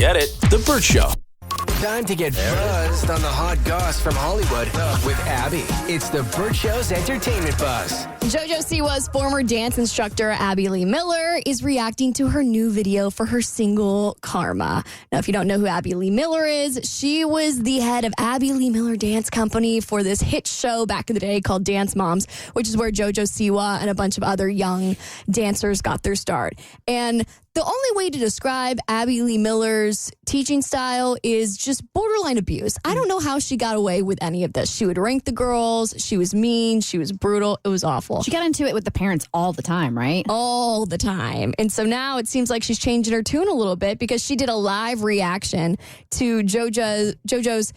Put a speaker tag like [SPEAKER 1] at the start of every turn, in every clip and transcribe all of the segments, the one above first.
[SPEAKER 1] Get it? The Bert Show.
[SPEAKER 2] Time to get buzzed on the hot goss from Hollywood with Abby. It's the Bert Show's entertainment buzz.
[SPEAKER 3] JoJo Siwa's former dance instructor, Abby Lee Miller, is reacting to her new video for her single, Karma. Now, if you don't know who Abby Lee Miller is, she was the head of Abby Lee Miller Dance Company for this hit show back in the day called Dance Moms, which is where JoJo Siwa and a bunch of other young dancers got their start. And the only way to describe Abby Lee Miller's teaching style is just borderline abuse. I don't know how she got away with any of this. She would rank the girls. She was mean. She was brutal. It was awful.
[SPEAKER 4] She got into it with the parents all the time, right?
[SPEAKER 3] All the time. And so now it seems like she's changing her tune a little bit because she did a live reaction to JoJo's,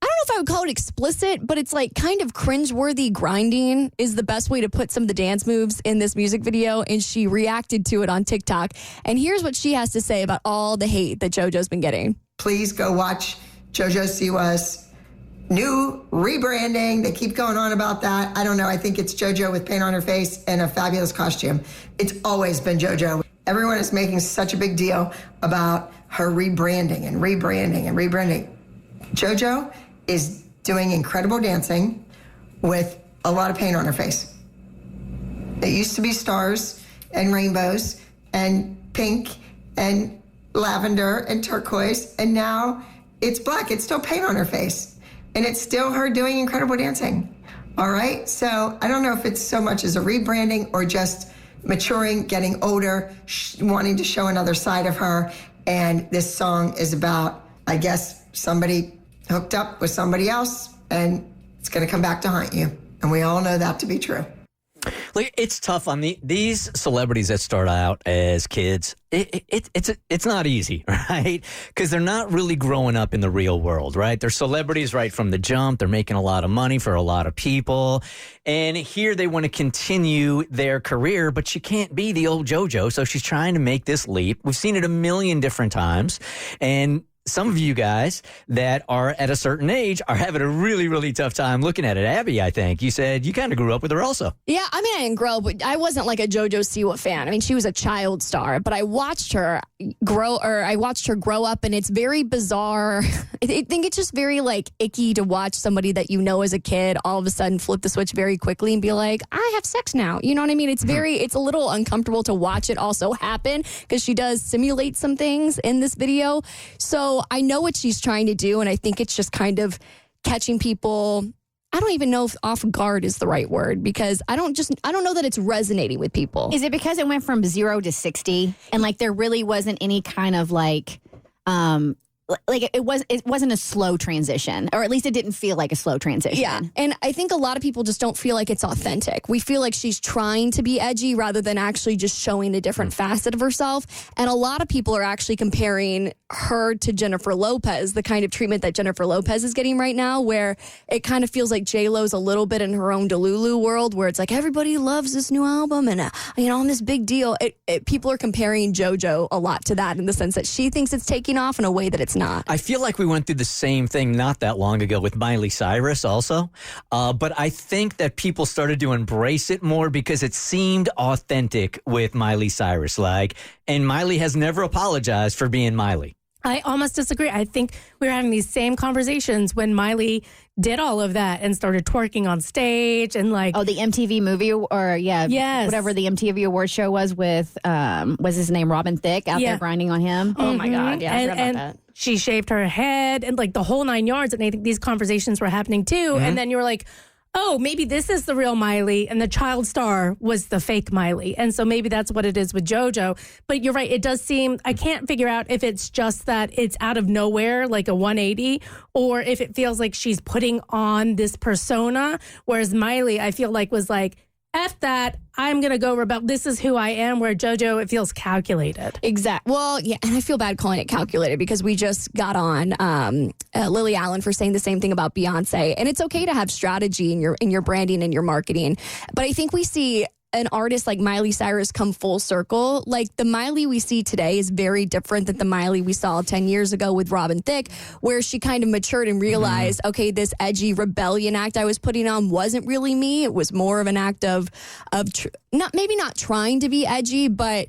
[SPEAKER 3] I don't know if I would call it explicit, but it's like kind of cringeworthy grinding is the best way to put some of the dance moves in this music video. And she reacted to it on TikTok. And here's what she has to say about all the hate that JoJo's been getting.
[SPEAKER 5] Please go watch JoJo Siwa's new rebranding. They keep going on about that. I don't know. I think it's JoJo with paint on her face and a fabulous costume. It's always been JoJo. Everyone is making such a big deal about her rebranding and rebranding and rebranding. JoJo is doing incredible dancing with a lot of paint on her face. It used to be stars and rainbows and pink and lavender and turquoise, and now it's black. It's still paint on her face, and it's still her doing incredible dancing. All right? So I don't know if it's so much as a rebranding or just maturing, getting older, wanting to show another side of her, and this song is about, I guess, somebody hooked up with somebody else, and it's going to come back to haunt you. And we all know that to be true.
[SPEAKER 6] Like, it's tough on these celebrities that start out as kids. It's not easy, right? Because they're not really growing up in the real world, right? They're celebrities right from the jump. They're making a lot of money for a lot of people. And here they want to continue their career, but she can't be the old JoJo. So she's trying to make this leap. We've seen it a million different times. And some of you guys that are at a certain age are having a really, really tough time looking at it. Abby, I think you said you kind of grew up with her also.
[SPEAKER 3] Yeah, I mean, I didn't grow up, but I wasn't like a JoJo Siwa fan. I mean, she was a child star, but I watched her grow up, and it's very bizarre. I think it's just very like icky to watch somebody that you know as a kid all of a sudden flip the switch very quickly and be like, I have sex now. You know what I mean? It's a little uncomfortable to watch it also happen because she does simulate some things in this video. So I know what she's trying to do, and I think it's just kind of catching people. I don't even know if off guard is the right word, because I don't know that it's resonating with people.
[SPEAKER 4] Is it because it went from 0 to 60 and like there really wasn't any kind of like it wasn't a slow transition, or at least it didn't feel like a slow transition.
[SPEAKER 3] Yeah. And I think a lot of people just don't feel like it's authentic. We feel like she's trying to be edgy rather than actually just showing a different facet of herself. And a lot of people are actually comparing her to Jennifer Lopez, the kind of treatment that Jennifer Lopez is getting right now, where it kind of feels like J-Lo's a little bit in her own Delulu world, where it's like everybody loves this new album and, I'm this big deal. People are comparing JoJo a lot to that in the sense that she thinks it's taking off in a way that it's not.
[SPEAKER 6] I feel like we went through the same thing not that long ago with Miley Cyrus also. But I think that people started to embrace it more because it seemed authentic with Miley Cyrus. And Miley has never apologized for being Miley.
[SPEAKER 7] I almost disagree. I think we were having these same conversations when Miley did all of that and started twerking on stage and like...
[SPEAKER 4] Oh, the MTV movie
[SPEAKER 7] yes.
[SPEAKER 4] Whatever the MTV award show was with, was his name Robin Thicke out there grinding on him?
[SPEAKER 7] Oh my God, yeah, I forgot about that. She shaved her head and like the whole 9 yards, and I think these conversations were happening too. Mm-hmm. And then you were like, oh, maybe this is the real Miley and the child star was the fake Miley. And so maybe that's what it is with JoJo. But you're right. It does seem, I can't figure out if it's just that it's out of nowhere, like a 180, or if it feels like she's putting on this persona. Whereas Miley, I feel like was like, F that, I'm going to go rebel. This is who I am, where JoJo, it feels calculated.
[SPEAKER 3] Exactly. Well, yeah, and I feel bad calling it calculated because we just got on Lily Allen for saying the same thing about Beyonce. And it's okay to have strategy in your branding and your marketing. But I think we see an artist like Miley Cyrus come full circle. Like the Miley we see today is very different than the Miley we saw 10 years ago with Robin Thicke, where she kind of matured and realized, okay, this edgy rebellion act I was putting on wasn't really me. It was more of an act of not trying to be edgy, but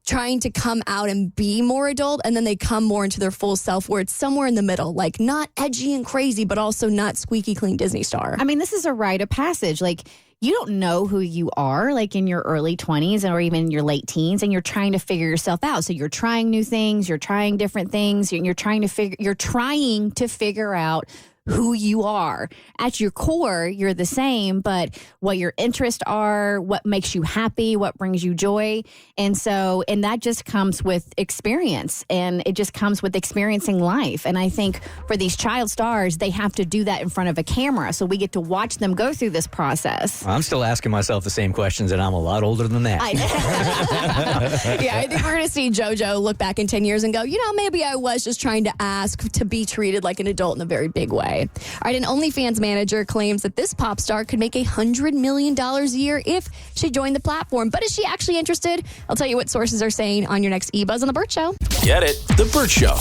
[SPEAKER 3] trying to come out and be more adult, and then they come more into their full self where it's somewhere in the middle, like not edgy and crazy, but also not squeaky clean Disney star.
[SPEAKER 4] I mean, this is a rite of passage. Like, you don't know who you are, like in your early 20s or even in your late teens, and you're trying to figure yourself out. So you're trying new things, you're trying different things, you're trying to figure out who you are. At your core, you're the same, but what your interests are, what makes you happy, what brings you joy. And that just comes with experience, and it just comes with experiencing life. And I think for these child stars, they have to do that in front of a camera. So we get to watch them go through this process.
[SPEAKER 6] I'm still asking myself the same questions, and I'm a lot older than that.
[SPEAKER 3] Yeah, I think we're going to see JoJo look back in 10 years and go, maybe I was just trying to ask to be treated like an adult in a very big way. All right, an OnlyFans manager claims that this pop star could make $100 million a year if she joined the platform. But is she actually interested? I'll tell you what sources are saying on your next eBuzz on The Bert Show.
[SPEAKER 2] Get it? The Bert Show.